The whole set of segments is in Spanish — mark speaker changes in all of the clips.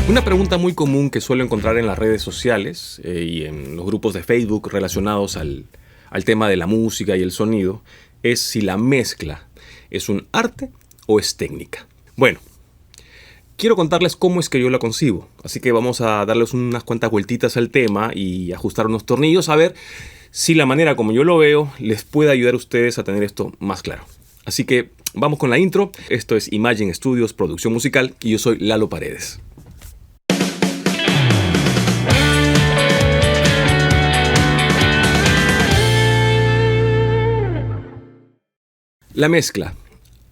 Speaker 1: Una pregunta muy común que suelo encontrar en las redes sociales y en los grupos de Facebook relacionados al tema de la música y el sonido es si la mezcla es un arte o es técnica. Bueno, quiero contarles cómo es que yo la concibo, así que vamos a darles unas cuantas vueltitas al tema y ajustar unos tornillos a ver si la manera como yo lo veo les puede ayudar a ustedes a tener esto más claro. Así que vamos con la intro. Esto es Imagine Studios, producción musical, y yo soy Lalo Paredes. La mezcla,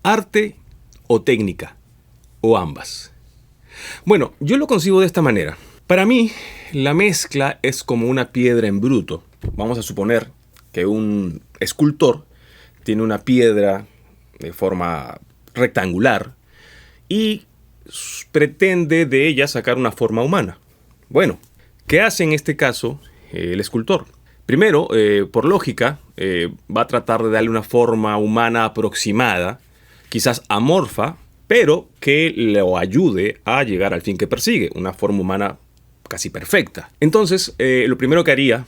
Speaker 1: arte o técnica, o ambas. Bueno, yo lo concibo de esta manera. Para mí, la mezcla es como una piedra en bruto. Vamos a suponer que un escultor tiene una piedra de forma rectangular y pretende de ella sacar una forma humana. Bueno, ¿qué hace en este caso el escultor? Primero, por lógica, va a tratar de darle una forma humana aproximada, quizás amorfa, pero que lo ayude a llegar al fin que persigue, una forma humana casi perfecta. Entonces, lo primero que haría,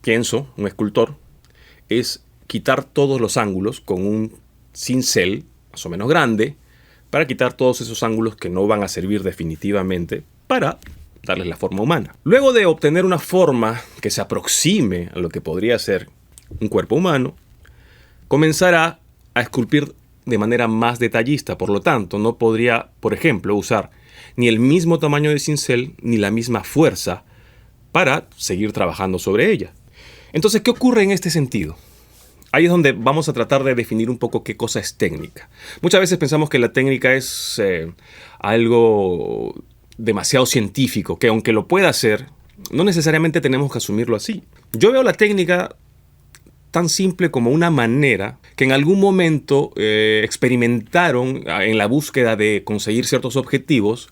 Speaker 1: pienso, un escultor, es quitar todos los ángulos con un cincel más o menos grande, para quitar todos esos ángulos que no van a servir definitivamente para darles la forma humana. Luego de obtener una forma que se aproxime a lo que podría ser un cuerpo humano, comenzará a esculpir de manera más detallista. Por lo tanto, no podría, por ejemplo, usar ni el mismo tamaño de cincel ni la misma fuerza para seguir trabajando sobre ella. Entonces, ¿qué ocurre en este sentido? Ahí es donde vamos a tratar de definir un poco qué cosa es técnica. Muchas veces pensamos que la técnica es algo demasiado científico, que aunque lo pueda hacer, no necesariamente tenemos que asumirlo así. Yo veo la técnica tan simple como una manera que en algún momento experimentaron en la búsqueda de conseguir ciertos objetivos,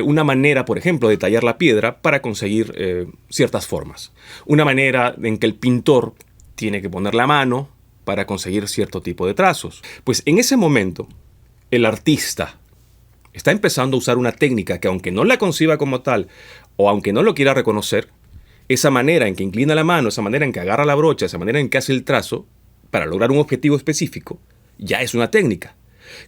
Speaker 1: una manera, por ejemplo, de tallar la piedra para conseguir ciertas formas. Una manera en que el pintor tiene que poner la mano para conseguir cierto tipo de trazos. Pues en ese momento, el artista está empezando a usar una técnica que, aunque no la conciba como tal, o aunque no lo quiera reconocer, esa manera en que inclina la mano, esa manera en que agarra la brocha, esa manera en que hace el trazo, para lograr un objetivo específico, ya es una técnica,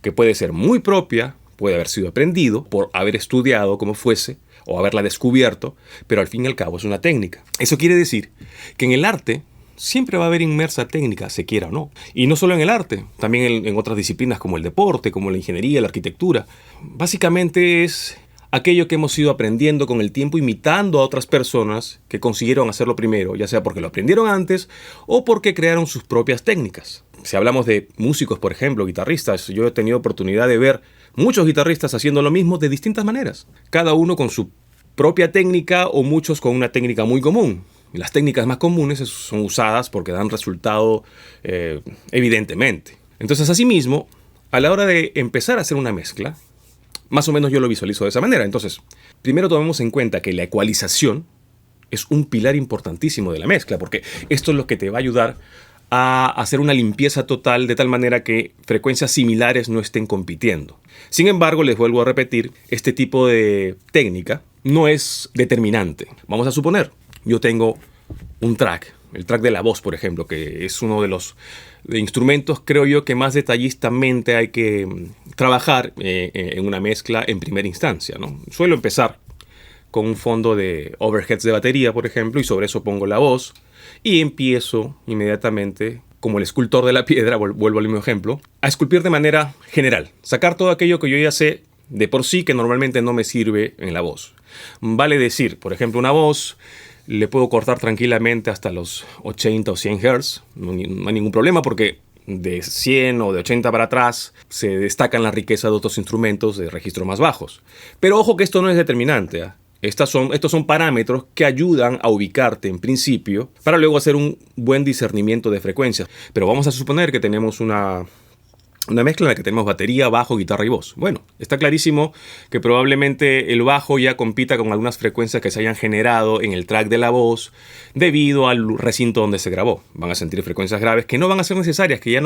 Speaker 1: que puede ser muy propia, puede haber sido aprendido por haber estudiado como fuese, o haberla descubierto, pero al fin y al cabo es una técnica. Eso quiere decir que en el arte siempre va a haber inmersa técnica, se quiera o no. Y no solo en el arte, también en otras disciplinas como el deporte, como la ingeniería, la arquitectura. Básicamente es aquello que hemos ido aprendiendo con el tiempo, imitando a otras personas que consiguieron hacerlo primero, ya sea porque lo aprendieron antes o porque crearon sus propias técnicas. Si hablamos de músicos, por ejemplo, guitarristas, yo he tenido oportunidad de ver muchos guitarristas haciendo lo mismo de distintas maneras. Cada uno con su propia técnica o muchos con una técnica muy común. Las técnicas más comunes son usadas porque dan resultado evidentemente. Entonces, asimismo, a la hora de empezar a hacer una mezcla, más o menos yo lo visualizo de esa manera. Entonces, primero tomemos en cuenta que la ecualización es un pilar importantísimo de la mezcla, porque esto es lo que te va a ayudar a hacer una limpieza total de tal manera que frecuencias similares no estén compitiendo. Sin embargo, les vuelvo a repetir, este tipo de técnica no es determinante. Vamos a suponer, yo tengo un track, el track de la voz, por ejemplo, que es uno de los instrumentos, creo yo, que más detallistamente hay que trabajar en una mezcla en primera instancia, ¿no? Suelo empezar con un fondo de overheads de batería, por ejemplo, y sobre eso pongo la voz y empiezo inmediatamente, como el escultor de la piedra, vuelvo al mismo ejemplo, a esculpir de manera general, sacar todo aquello que yo ya sé de por sí que normalmente no me sirve en la voz. Vale decir, por ejemplo, una voz le puedo cortar tranquilamente hasta los 80 o 100 Hz, no hay ningún problema porque de 100 o de 80 para atrás se destacan la riqueza de otros instrumentos de registro más bajos. Pero ojo que esto no es determinante, ¿eh? Estos son parámetros que ayudan a ubicarte en principio para luego hacer un buen discernimiento de frecuencias. Pero vamos a suponer que tenemos una Una mezcla en la que tenemos batería, bajo, guitarra y voz. Bueno, está clarísimo que probablemente el bajo ya compita con algunas frecuencias que se hayan generado en el track de la voz debido al recinto donde se grabó. Van a sentir frecuencias graves que no van a ser necesarias, que ya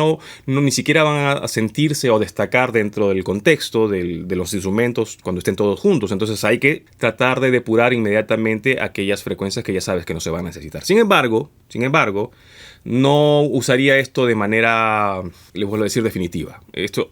Speaker 1: ni siquiera van a sentirse o destacar dentro del contexto de los instrumentos cuando estén todos juntos. Entonces hay que tratar de depurar inmediatamente aquellas frecuencias que ya sabes que no se van a necesitar. Sin embargo, no usaría esto de manera, les vuelvo a decir, definitiva.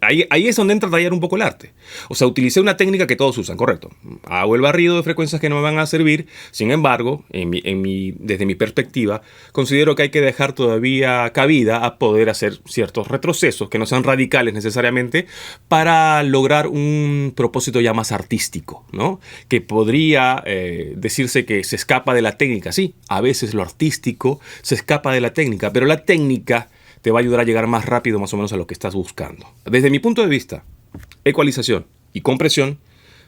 Speaker 1: Ahí es donde entra a tallar un poco el arte. O sea, utilicé una técnica que todos usan, correcto. Hago el barrido de frecuencias que no me van a servir. Sin embargo, desde mi perspectiva, considero que hay que dejar todavía cabida a poder hacer ciertos retrocesos que no sean radicales necesariamente para lograr un propósito ya más artístico, ¿no? Que podría decirse que se escapa de la técnica. Sí, a veces lo artístico se escapa de la técnica, pero la técnica te va a ayudar a llegar más rápido más o menos a lo que estás buscando. Desde mi punto de vista, ecualización y compresión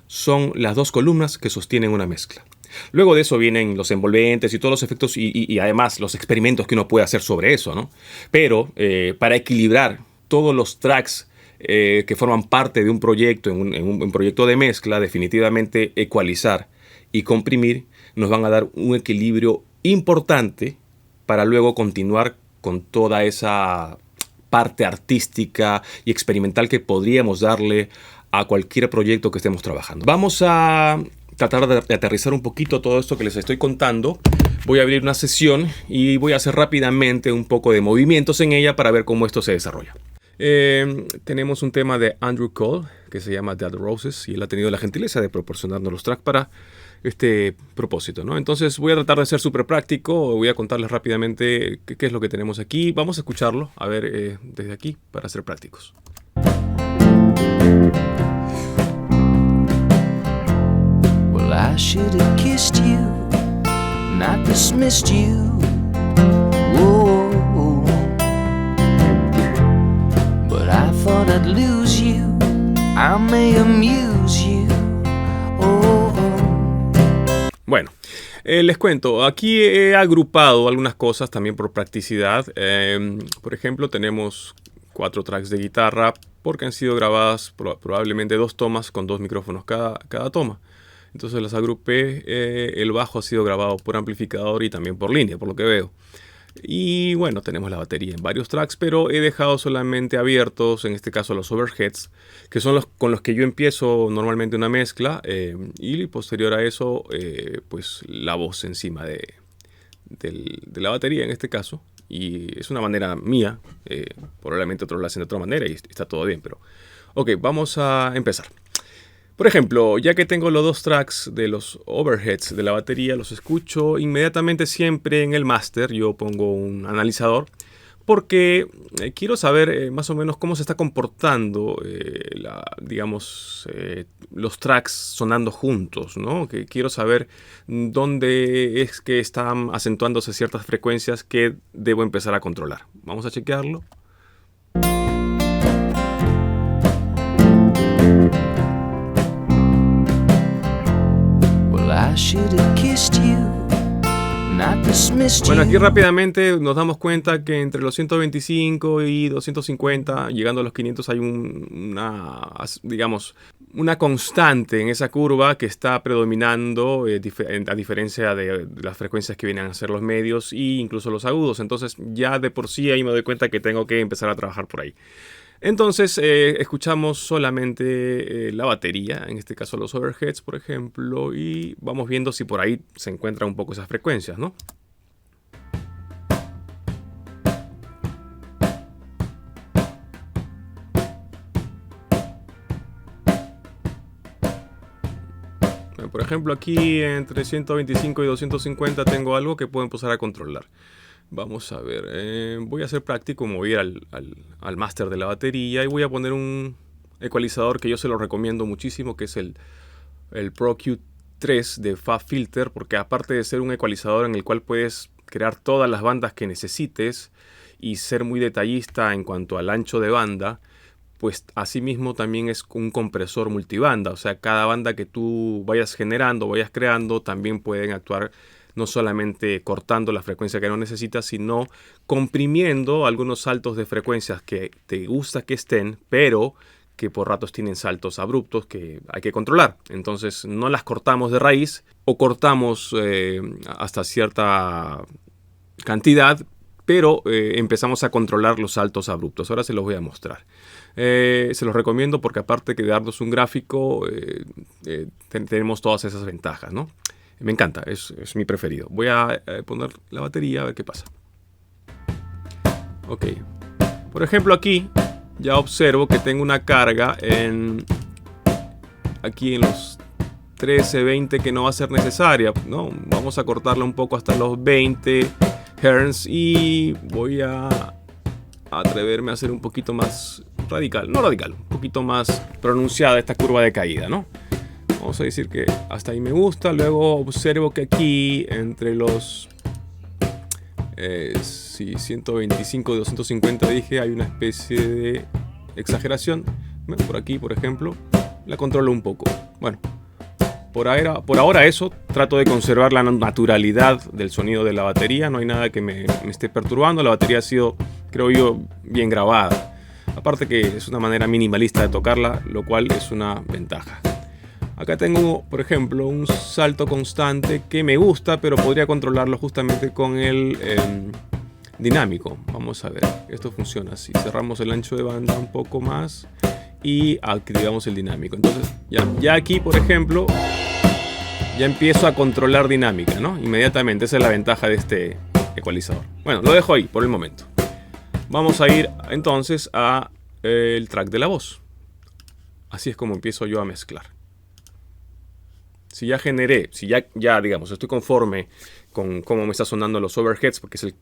Speaker 1: son las dos columnas que sostienen una mezcla. Luego de eso vienen los envolventes y todos los efectos y además los experimentos que uno puede hacer sobre eso, ¿no? Pero para equilibrar todos los tracks que forman parte de un proyecto, en un proyecto de mezcla, definitivamente ecualizar y comprimir nos van a dar un equilibrio importante para luego continuar con toda esa parte artística y experimental que podríamos darle a cualquier proyecto que estemos trabajando. Vamos a tratar de aterrizar un poquito todo esto que les estoy contando. Voy a abrir una sesión y voy a hacer rápidamente un poco de movimientos en ella para ver cómo esto se desarrolla. Tenemos un tema de Andrew Cole que se llama Dead Roses y él ha tenido la gentileza de proporcionarnos los tracks para este propósito, ¿no? Entonces voy a tratar de ser súper práctico, voy a contarles rápidamente qué es lo que tenemos aquí. Vamos a escucharlo, a ver, desde aquí, para ser prácticos.
Speaker 2: Well, I should have kissed you, not dismissed you. Whoa. But I thought I'd lose you, I may amuse you.
Speaker 1: Bueno, les cuento, aquí he agrupado algunas cosas también por practicidad. Por ejemplo, tenemos 4 tracks de guitarra porque han sido grabadas probablemente 2 tomas con 2 micrófonos cada toma. Entonces las agrupé. El bajo ha sido grabado por amplificador y también por línea, por lo que veo. Y bueno, tenemos la batería en varios tracks, pero he dejado solamente abiertos, en este caso los overheads, que son los con los que yo empiezo normalmente una mezcla, y posterior a eso, pues la voz encima de la batería en este caso. Y es una manera mía, probablemente otros lo hacen de otra manera y está todo bien, pero ok, vamos a empezar. Por ejemplo, ya que tengo los 2 tracks de los overheads de la batería, los escucho inmediatamente siempre en el master. Yo pongo un analizador porque quiero saber más o menos cómo se está comportando, los tracks sonando juntos, ¿no? Que quiero saber dónde es que están acentuándose ciertas frecuencias que debo empezar a controlar. Vamos a chequearlo. Bueno, aquí rápidamente nos damos cuenta que entre los 125 y 250, llegando a los 500, hay una constante en esa curva que está predominando, a diferencia de las frecuencias que vienen a ser los medios e incluso los agudos. Entonces ya de por sí ahí me doy cuenta que tengo que empezar a trabajar por ahí. Entonces escuchamos solamente la batería, en este caso los overheads, por ejemplo, y vamos viendo si por ahí se encuentran un poco esas frecuencias, ¿no? Por ejemplo, aquí entre 125 y 250 tengo algo que puedo empezar a controlar. Vamos a ver, voy a ser práctico, me voy a ir al máster de la batería y voy a poner un ecualizador que yo se lo recomiendo muchísimo, que es el Pro Q3 de FabFilter, porque aparte de ser un ecualizador en el cual puedes crear todas las bandas que necesites y ser muy detallista en cuanto al ancho de banda, pues asimismo también es un compresor multibanda. O sea, cada banda que tú vayas generando, vayas creando, también pueden actuar no solamente cortando la frecuencia que no necesitas, sino comprimiendo algunos saltos de frecuencias que te gusta que estén, pero que por ratos tienen saltos abruptos que hay que controlar. Entonces no las cortamos de raíz o cortamos hasta cierta cantidad, pero empezamos a controlar los saltos abruptos. Ahora se los voy a mostrar. Se los recomiendo porque aparte de darnos un gráfico, tenemos todas esas ventajas, ¿no? Me encanta, es mi preferido. Voy a poner la batería a ver qué pasa. Ok. Por ejemplo, aquí ya observo que tengo una carga aquí en los 13, 20 que no va a ser necesaria, ¿no? Vamos a cortarla un poco hasta los 20 Hz y voy a atreverme a hacer un poquito más radical, no radical, un poquito más pronunciada esta curva de caída, ¿no? Vamos a decir que hasta ahí me gusta. Luego observo que aquí entre los 125 y 250 dije, hay una especie de exageración. Por aquí, por ejemplo, la controlo un poco. Bueno, por ahora eso, trato de conservar la naturalidad del sonido de la batería. No hay nada que me esté perturbando. La batería ha sido, creo yo, bien grabada. Aparte que es una manera minimalista de tocarla, lo cual es una ventaja. Acá tengo, por ejemplo, un salto constante que me gusta, pero podría controlarlo justamente con el dinámico. Vamos a ver, esto funciona así. Cerramos el ancho de banda un poco más y activamos el dinámico. Entonces, ya aquí, por ejemplo, ya empiezo a controlar dinámica, ¿no? Inmediatamente, esa es la ventaja de este ecualizador. Bueno, lo dejo ahí por el momento. Vamos a ir entonces a el track de la voz. Así es como empiezo yo a mezclar. Si ya generé, si ya digamos, estoy conforme con cómo me está sonando los overheads, porque es el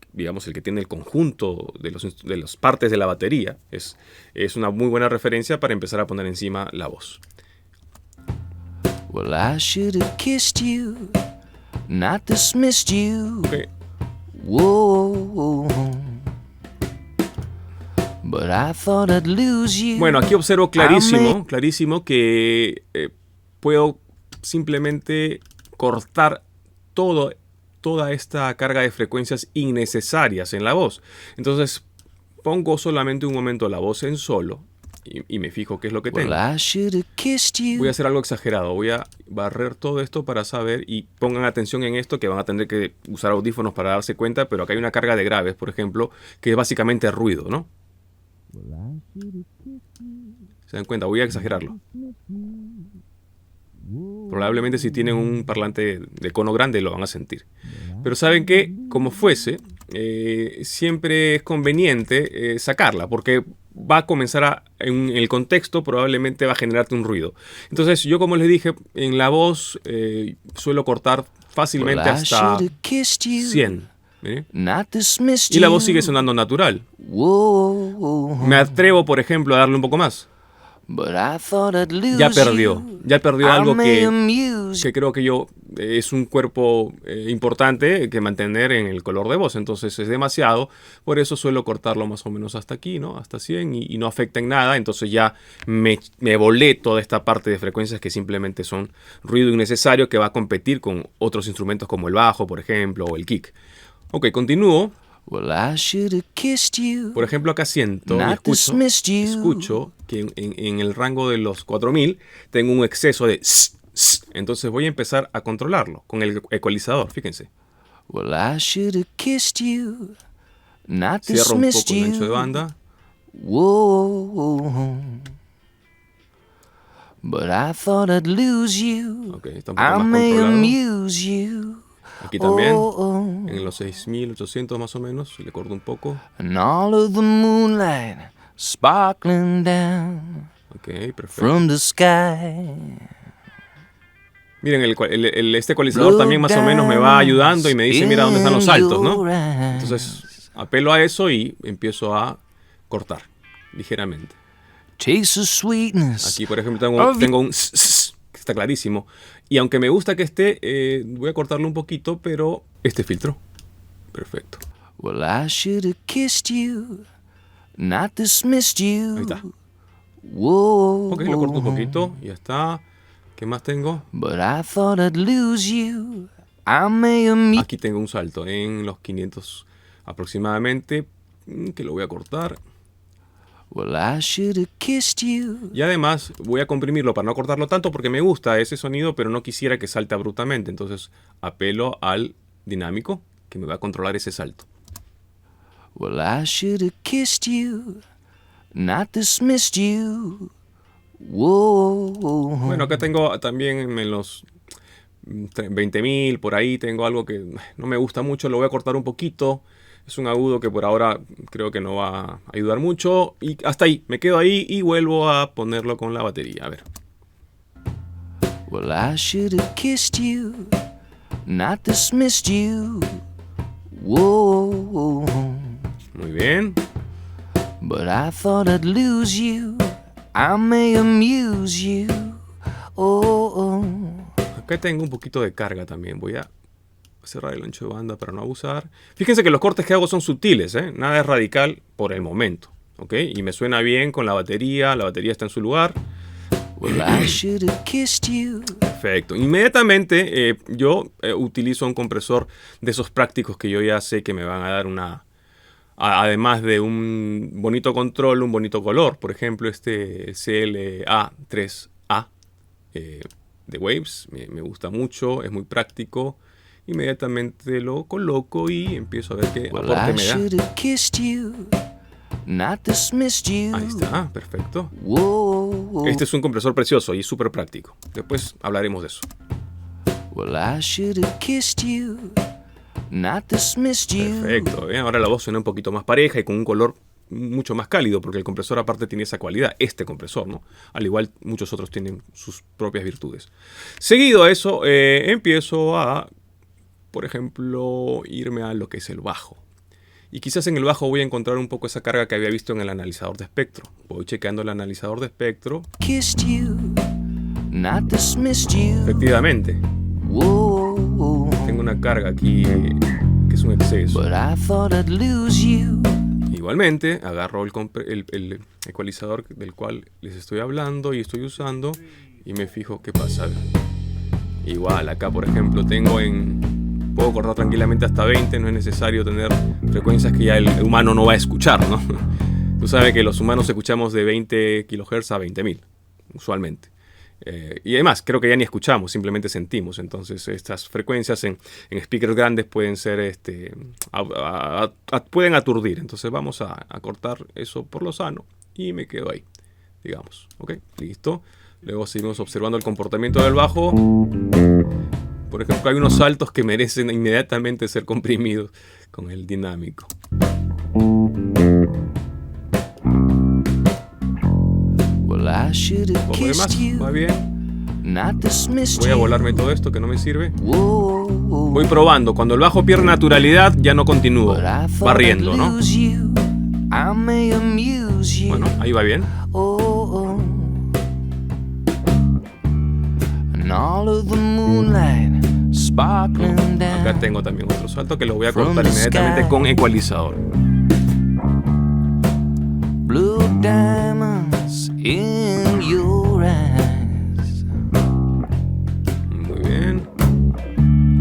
Speaker 1: que tiene el conjunto de las partes de la batería, es una muy buena referencia para empezar a poner encima la voz.
Speaker 2: Well, I should have kissed you, not dismissed you.
Speaker 1: Okay.
Speaker 2: Whoa. But I thought I'd lose you.
Speaker 1: Bueno, aquí observo clarísimo que puedo simplemente cortar toda esta carga de frecuencias innecesarias en la voz. Entonces pongo solamente un momento la voz en solo y me fijo qué es lo que tengo. Voy a hacer algo exagerado, voy a barrer todo esto para saber, y pongan atención en esto, que van a tener que usar audífonos para darse cuenta, pero acá hay una carga de graves, por ejemplo, que es básicamente ruido, ¿no? ¿Se dan cuenta? Voy a exagerarlo. Probablemente si tienen un parlante de cono grande lo van a sentir. Pero saben que, como fuese, siempre es conveniente sacarla, porque va a comenzar en el contexto probablemente va a generarte un ruido. Entonces yo, como les dije, en la voz suelo cortar fácilmente hasta 100. Y la voz sigue sonando natural. Me atrevo, por ejemplo, a darle un poco más. Ya perdió algo que creo que yo es un cuerpo importante que mantener en el color de voz, entonces es demasiado, por eso suelo cortarlo más o menos hasta aquí, ¿no? Hasta 100 y no afecta en nada, entonces ya me volé toda esta parte de frecuencias que simplemente son ruido innecesario que va a competir con otros instrumentos como el bajo, por ejemplo, o el kick. Ok, continúo.
Speaker 2: Well, I should have kissed you.
Speaker 1: Por ejemplo, acá siento y escucho que en el rango de los 4000 tengo un exceso de entonces voy a empezar a controlarlo con el ecualizador, fíjense.
Speaker 2: Well, I should have kissed you, not
Speaker 1: Cierro un
Speaker 2: dismissed
Speaker 1: poco el ancho de
Speaker 2: you.
Speaker 1: banda.
Speaker 2: Whoa. But I thought I'd lose you.
Speaker 1: Okay, está un poco
Speaker 2: I
Speaker 1: más
Speaker 2: may
Speaker 1: controlado.
Speaker 2: amuse you.
Speaker 1: Aquí también, en los 6800 más o menos, le corto un poco.
Speaker 2: And all of the moonlight sparkling down
Speaker 1: Ok, perfecto.
Speaker 2: from the sky.
Speaker 1: Miren, este ecualizador también más o menos me va ayudando y me dice, mira dónde están los saltos, ¿no? Entonces, apelo a eso y empiezo a cortar ligeramente.
Speaker 2: Taste of sweetness.
Speaker 1: Aquí, por ejemplo, tengo un que está clarísimo. Y aunque me gusta que esté, voy a cortarlo un poquito, pero este filtro. Perfecto.
Speaker 2: Well, I should have kissed you, not dismissed you.
Speaker 1: Ahí está.
Speaker 2: Whoa.
Speaker 1: Ok, lo corto un poquito. Ya está. ¿Qué más tengo?
Speaker 2: But I thought I'd lose you. I may amuse.
Speaker 1: Aquí tengo un salto en los 500 aproximadamente, que lo voy a cortar.
Speaker 2: Well, I should have kissed you.
Speaker 1: Y además voy a comprimirlo para no cortarlo tanto porque me gusta ese sonido, pero no quisiera que salte abruptamente. Entonces apelo al dinámico que me va a controlar ese salto.
Speaker 2: Well, I should have kissed you, not dismissed you. Whoa.
Speaker 1: Bueno, acá tengo también en los 20.000, por ahí tengo algo que no me gusta mucho, lo voy a cortar un poquito. Es un agudo que por ahora creo que no va a ayudar mucho. Y hasta ahí, me quedo ahí y vuelvo a ponerlo con la batería. A ver.
Speaker 2: Well, I should have kissed you, not dismissed you. Whoa.
Speaker 1: Muy bien.
Speaker 2: But I thought I'd lose you. I may amuse you. Oh.
Speaker 1: Acá tengo un poquito de carga también. Voy a cerrar el ancho de banda para no abusar. Fíjense que los cortes que hago son sutiles, ¿eh? Nada es radical por el momento, ¿ok? Y me suena bien con la batería está en su lugar.
Speaker 2: Well, I should have kissed you.
Speaker 1: Perfecto. Inmediatamente yo utilizo un compresor de esos prácticos que yo ya sé que me van a dar además de un bonito control, un bonito color. Por ejemplo, este CLA3A de Waves me gusta mucho, es muy práctico. Inmediatamente lo coloco y empiezo a ver qué aporte me da. Ahí está, perfecto.
Speaker 2: Whoa.
Speaker 1: Este es un compresor precioso y súper práctico. Después hablaremos de eso.
Speaker 2: Well, I should have kissed you, not dismissed you.
Speaker 1: Perfecto, ¿eh? Ahora la voz suena un poquito más pareja y con un color mucho más cálido, porque el compresor aparte tiene esa cualidad, este compresor, ¿no? Al igual muchos otros tienen sus propias virtudes. Seguido a eso, empiezo a, por ejemplo, irme a lo que es el bajo. Y quizás en el bajo voy a encontrar un poco esa carga que había visto en el analizador de espectro. Voy chequeando el analizador de espectro.
Speaker 2: Kissed you, not dismissed you.
Speaker 1: Efectivamente,
Speaker 2: Whoa.
Speaker 1: tengo una carga aquí que es un exceso.
Speaker 2: But I thought I'd lose you.
Speaker 1: Igualmente, agarro el ecualizador del cual les estoy hablando y estoy usando y me fijo qué pasa. Igual, acá por ejemplo puedo cortar tranquilamente hasta 20, no es necesario tener frecuencias que ya el humano no va a escuchar, ¿no? Tú sabes que los humanos escuchamos de 20 kHz a 20.000, usualmente. Y además, creo que ya ni escuchamos, simplemente sentimos. Entonces, estas frecuencias en speakers grandes pueden ser, pueden aturdir. Entonces, vamos a cortar eso por lo sano y me quedo ahí, digamos. ¿Ok? Listo. Luego seguimos observando el comportamiento del bajo. Por ejemplo, hay unos saltos que merecen inmediatamente ser comprimidos con el dinámico.
Speaker 2: Well, I should have
Speaker 1: Por lo demás,
Speaker 2: kissed you,
Speaker 1: va bien.
Speaker 2: not dismissed
Speaker 1: Voy a
Speaker 2: you.
Speaker 1: volarme todo esto que no me sirve.
Speaker 2: Whoa.
Speaker 1: Voy probando. Cuando el bajo pierde naturalidad, ya no continúo.
Speaker 2: But I thought
Speaker 1: Barriendo,
Speaker 2: I'd
Speaker 1: ¿no?
Speaker 2: lose you. I may amuse you.
Speaker 1: Bueno, ahí va bien.
Speaker 2: Oh. And all of the moonlight sparkling down.
Speaker 1: Acá tengo también otro salto que lo voy a cortar inmediatamente con ecualizador.
Speaker 2: Blue diamonds in your eyes.
Speaker 1: Muy bien.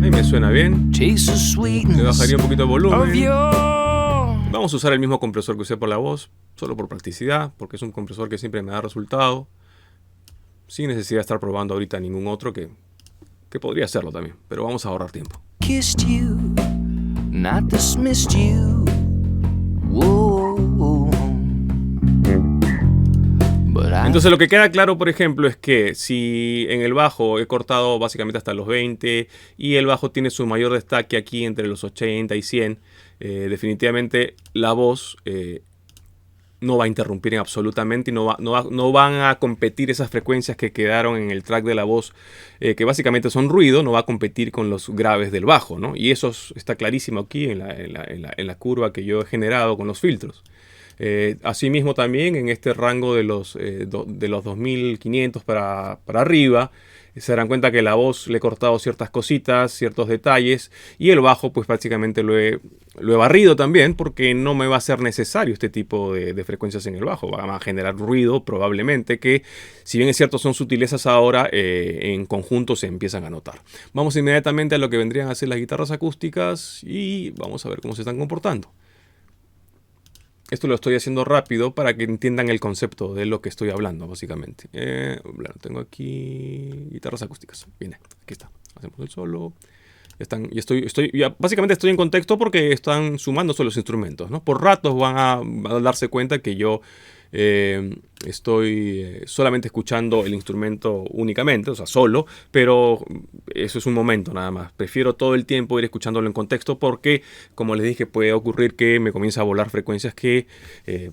Speaker 1: Ahí me suena bien.
Speaker 2: Taste the
Speaker 1: Le
Speaker 2: sweetness
Speaker 1: bajaría un poquito de
Speaker 2: of
Speaker 1: volumen.
Speaker 2: your.
Speaker 1: Vamos a usar el mismo compresor que usé por la voz, solo por practicidad, porque es un compresor que siempre me da resultado, sin necesidad de estar probando ahorita ningún otro que podría hacerlo también, pero vamos a ahorrar tiempo.
Speaker 2: Kissed you, not dismissed you. Whoa. But I
Speaker 1: Entonces lo que queda claro, por ejemplo, es que si en el bajo he cortado básicamente hasta los 20 y el bajo tiene su mayor destaque aquí entre los 80 y 100, definitivamente la voz no va a interrumpir en absolutamente y no van a competir esas frecuencias que quedaron en el track de la voz, que básicamente son ruido, no va a competir con los graves del bajo, ¿no? Y eso está clarísimo aquí en la curva que yo he generado con los filtros. Asimismo también en este rango de los 2500 para arriba, se darán cuenta que la voz le he cortado ciertas cositas, ciertos detalles, y el bajo pues prácticamente lo he barrido también, porque no me va a ser necesario este tipo de frecuencias en el bajo. Van a generar ruido probablemente que, si bien es cierto son sutilezas ahora, en conjunto se empiezan a notar. Vamos inmediatamente a lo que vendrían a ser las guitarras acústicas y vamos a ver cómo se están comportando. Esto lo estoy haciendo rápido para que entiendan el concepto de lo que estoy hablando, básicamente. Bueno, tengo aquí guitarras acústicas. Viene, aquí está. Hacemos el solo. Básicamente estoy en contexto porque están sumándose los instrumentos, ¿no? Por ratos van a darse cuenta que yo estoy solamente escuchando el instrumento únicamente, o sea, solo, pero eso es un momento nada más. Prefiero todo el tiempo ir escuchándolo en contexto porque, como les dije, puede ocurrir que me comience a volar frecuencias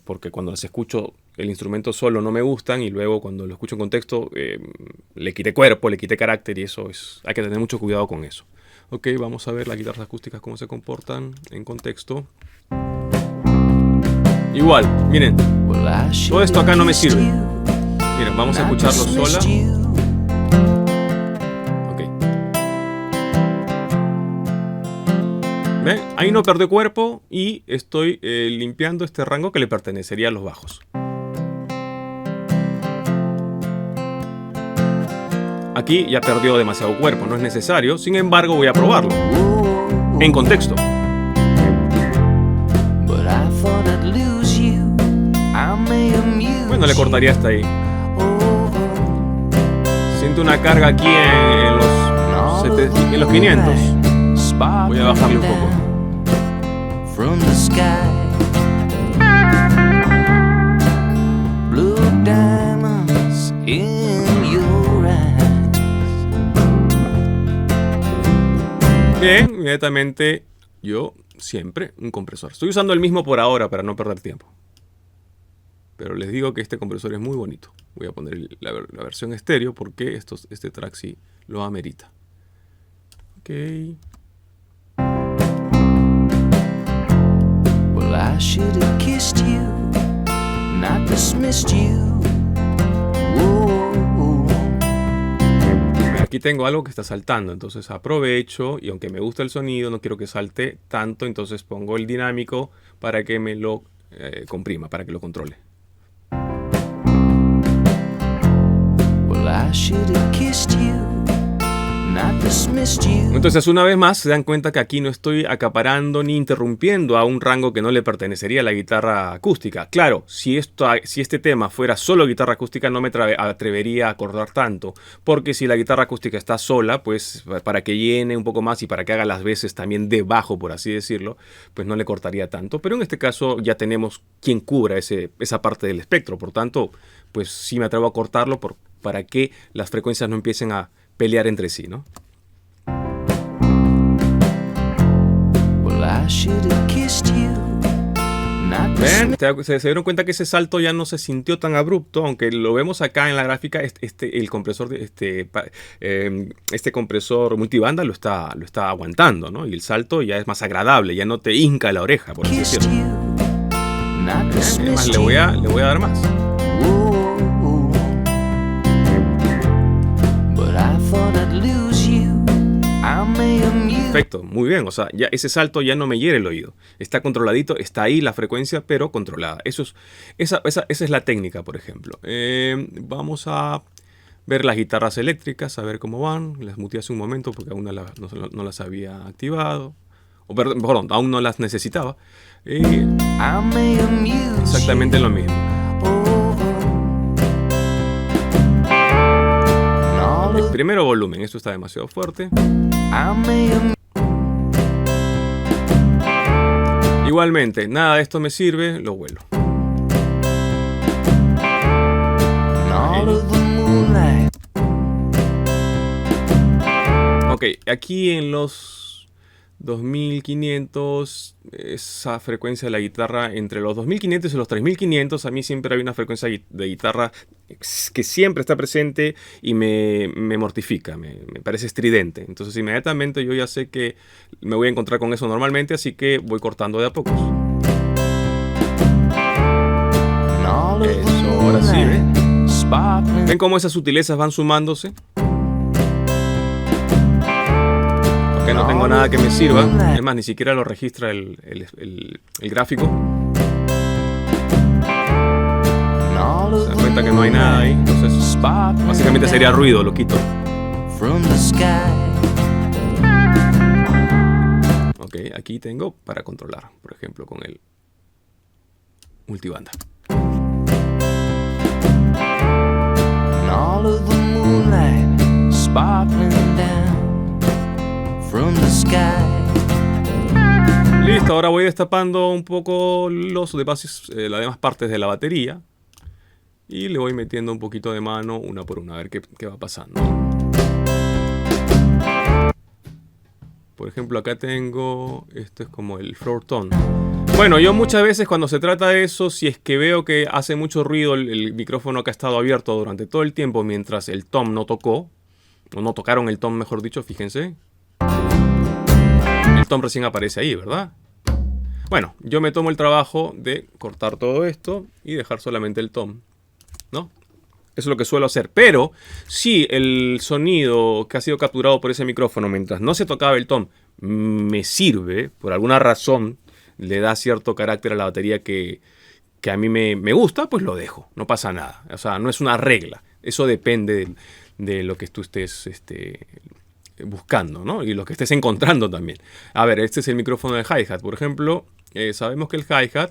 Speaker 1: porque cuando las escucho el instrumento solo no me gustan, y luego cuando lo escucho en contexto le quité cuerpo, le quité carácter, y hay que tener mucho cuidado con eso. Ok, vamos a ver las guitarras acústicas cómo se comportan en contexto. Igual, miren, todo esto acá no me sirve. Miren, vamos a escucharlo sola. Ok. ¿Ven? Ahí no perdió cuerpo y estoy limpiando este rango que le pertenecería a los bajos. Aquí ya perdió demasiado cuerpo, no es necesario. Sin embargo, voy a probarlo en contexto. Bueno, le cortaría hasta ahí. Siento una carga aquí en los 500. Voy a bajarle un poco. Bien, inmediatamente yo siempre un compresor. Estoy usando el mismo por ahora para no perder tiempo. Pero les digo que este compresor es muy bonito. Voy a poner la versión estéreo porque este track sí lo amerita. Ok. Well, I should have kissed you, not dismissed you. Aquí tengo algo que está saltando, entonces aprovecho, y aunque me gusta el sonido, no quiero que salte tanto, entonces pongo el dinámico para que me lo comprima, para que lo controle. Entonces, una vez más se dan cuenta que aquí no estoy acaparando ni interrumpiendo a un rango que no le pertenecería a la guitarra acústica. Claro, si este tema fuera solo guitarra acústica no me atrevería a acordar tanto, porque si la guitarra acústica está sola, pues para que llene un poco más y para que haga las veces también de bajo, por así decirlo, pues no le cortaría tanto. Pero en este caso ya tenemos quien cubra esa parte del espectro, por tanto, pues sí me atrevo a cortarlo para que las frecuencias no empiecen a pelear entre sí, ¿no? ¿Ven? Se dieron cuenta que ese salto ya no se sintió tan abrupto, aunque lo vemos acá en la gráfica. El compresor, este compresor multibanda lo está aguantando, ¿no? Y el salto ya es más agradable, ya no te hinca la oreja, por así decirlo. Además, le voy a dar más. Perfecto, muy bien, o sea, ya ese salto ya no me hiere el oído. Está controladito, está ahí la frecuencia, pero controlada. Esa es la técnica, por ejemplo. Vamos a ver las guitarras eléctricas, a ver cómo van. Las muteé hace un momento porque aún no las había activado. Perdón, aún no las necesitaba. Exactamente lo mismo. Primero volumen, esto está demasiado fuerte. Igualmente, nada de esto me sirve, lo vuelo. Ok, aquí en los 2500, esa frecuencia de la guitarra entre los 2500 y los 3500, a mí siempre hay una frecuencia de guitarra que siempre está presente y me mortifica, me parece estridente. Entonces inmediatamente yo ya sé que me voy a encontrar con eso normalmente, así que voy cortando de a pocos. ¿Ven cómo esas sutilezas van sumándose? Aunque no tengo nada que me sirva. Es más, ni siquiera lo registra el gráfico. Se da cuenta que no hay nada ahí. Entonces, básicamente sería ruido, lo quito. Ok, aquí tengo para controlar, por ejemplo, con el multibanda. Listo, ahora voy destapando un poco las demás partes de la batería. Y le voy metiendo un poquito de mano una por una, a ver qué va pasando. Por ejemplo, acá tengo, esto es como el floor tone. Bueno, yo muchas veces cuando se trata de eso, si es que veo que hace mucho ruido el micrófono que ha estado abierto durante todo el tiempo mientras el tom no tocó, o no tocaron el tom, mejor dicho, fíjense. El tom recién aparece ahí, ¿verdad? Bueno, yo me tomo el trabajo de cortar todo esto y dejar solamente el tom, ¿no? Eso es lo que suelo hacer. Pero si el sonido que ha sido capturado por ese micrófono mientras no se tocaba el tom me sirve, por alguna razón le da cierto carácter a la batería que a mí me gusta, pues lo dejo. No pasa nada. O sea, no es una regla. Eso depende de lo que tú estés buscando, ¿no? Y lo que estés encontrando también. A ver, este es el micrófono del hi-hat. Por ejemplo, sabemos que el hi-hat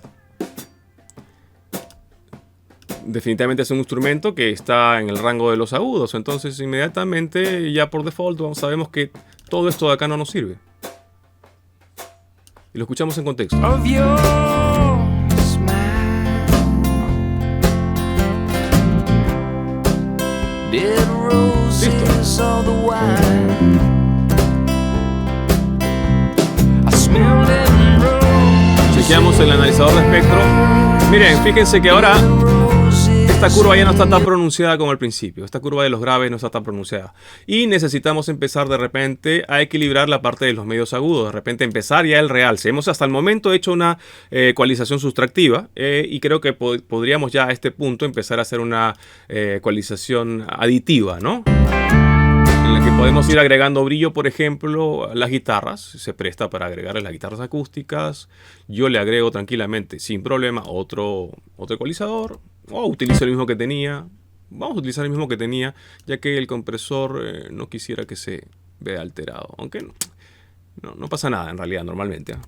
Speaker 1: definitivamente es un instrumento que está en el rango de los agudos. Entonces, inmediatamente, ya por default, sabemos que todo esto de acá no nos sirve. Y lo escuchamos en contexto. Listo. Chequeamos el analizador de espectro. Miren, fíjense que ahora esta curva ya no está tan pronunciada como al principio. Esta curva de los graves no está tan pronunciada. Y necesitamos empezar de repente a equilibrar la parte de los medios agudos. De repente empezar ya el realce. Hemos hasta el momento hecho una ecualización sustractiva. Y creo que podríamos ya a este punto empezar a hacer una ecualización aditiva, ¿no? En la que podemos ir agregando brillo, por ejemplo, a las guitarras. Se presta para agregarle las guitarras acústicas. Yo le agrego tranquilamente, sin problema, otro ecualizador. O utilizo el mismo que tenía. Vamos a utilizar el mismo que tenía, ya que el compresor no quisiera que se vea alterado. Aunque no pasa nada en realidad, normalmente. Ahí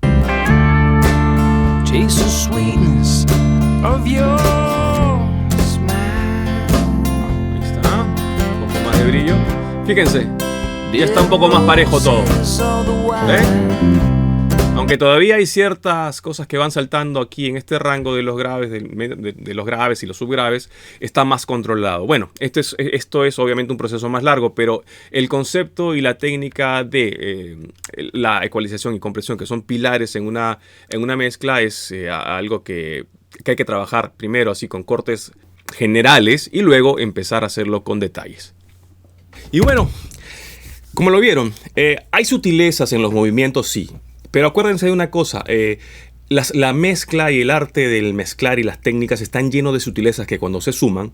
Speaker 1: está. Un poco más de brillo. Fíjense, ya está un poco más parejo todo. Aunque todavía hay ciertas cosas que van saltando aquí en este rango de los graves, de los graves y los subgraves, está más controlado. Bueno, esto es obviamente un proceso más largo, pero el concepto y la técnica de la ecualización y compresión, que son pilares en una mezcla, es algo que hay que trabajar primero así con cortes generales y luego empezar a hacerlo con detalles. Y bueno, como lo vieron, hay sutilezas en los movimientos, sí. Pero acuérdense de una cosa, la mezcla y el arte del mezclar y las técnicas están llenos de sutilezas que cuando se suman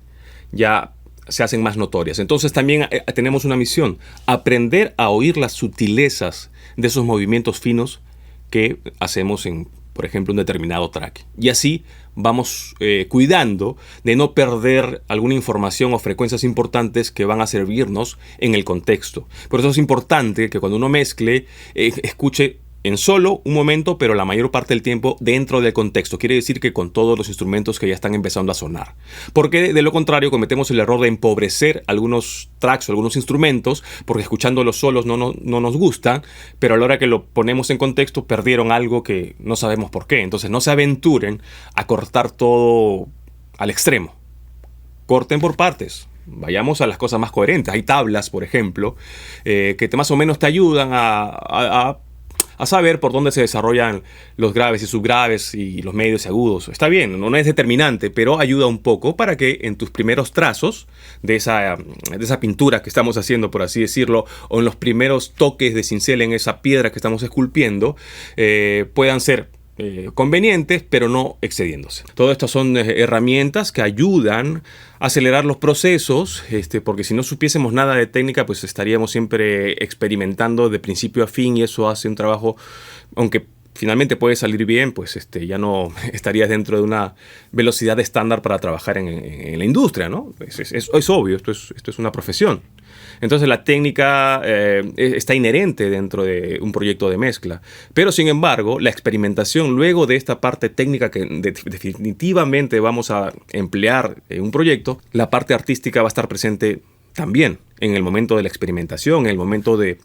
Speaker 1: ya se hacen más notorias. Entonces también tenemos una misión, aprender a oír las sutilezas de esos movimientos finos que hacemos por ejemplo, un determinado track. Y así vamos cuidando de no perder alguna información o frecuencias importantes que van a servirnos en el contexto. Por eso es importante que cuando uno mezcle, escuche en solo un momento, pero la mayor parte del tiempo dentro del contexto. Quiere decir que con todos los instrumentos que ya están empezando a sonar. Porque de lo contrario cometemos el error de empobrecer algunos tracks o algunos instrumentos, porque escuchando los solos no nos gustan, pero a la hora que lo ponemos en contexto perdieron algo que no sabemos por qué. Entonces no se aventuren a cortar todo al extremo. Corten por partes. Vayamos a las cosas más coherentes. Hay tablas, por ejemplo, que más o menos te ayudan a saber por dónde se desarrollan los graves y subgraves y los medios y agudos. Está bien, no es determinante, pero ayuda un poco para que en tus primeros trazos de esa pintura que estamos haciendo, por así decirlo, o en los primeros toques de cincel en esa piedra que estamos esculpiendo, puedan ser convenientes, pero no excediéndose. Todo esto son herramientas que ayudan a acelerar los procesos, porque si no supiésemos nada de técnica, pues estaríamos siempre experimentando de principio a fin y eso hace un trabajo, aunque finalmente puede salir bien, pues ya no estarías dentro de una velocidad estándar para trabajar en la industria, ¿no? Es obvio, esto es una profesión. Entonces la técnica está inherente dentro de un proyecto de mezcla. Pero sin embargo, la experimentación luego de esta parte técnica que definitivamente vamos a emplear en un proyecto, la parte artística va a estar presente también en el momento de la experimentación, en el momento de...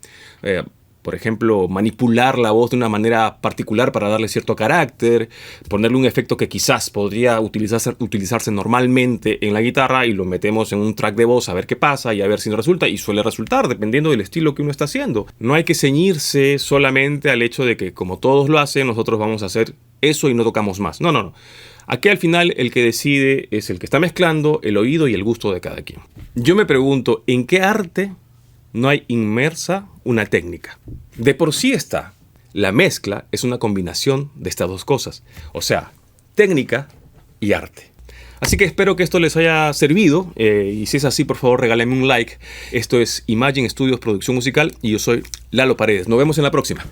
Speaker 1: por ejemplo, manipular la voz de una manera particular para darle cierto carácter, ponerle un efecto que quizás podría utilizarse normalmente en la guitarra y lo metemos en un track de voz a ver qué pasa y a ver si nos resulta, y suele resultar dependiendo del estilo que uno está haciendo. No hay que ceñirse solamente al hecho de que como todos lo hacen, nosotros vamos a hacer eso y no tocamos más. No. Aquí al final el que decide es el que está mezclando, el oído y el gusto de cada quien. Yo me pregunto, ¿en qué arte no hay inmersa una técnica? De por sí está. La mezcla es una combinación de estas dos cosas. O sea, técnica y arte. Así que espero que esto les haya servido. Y si es así, por favor, regálenme un like. Esto es Imagine Studios Producción Musical y yo soy Lalo Paredes. Nos vemos en la próxima.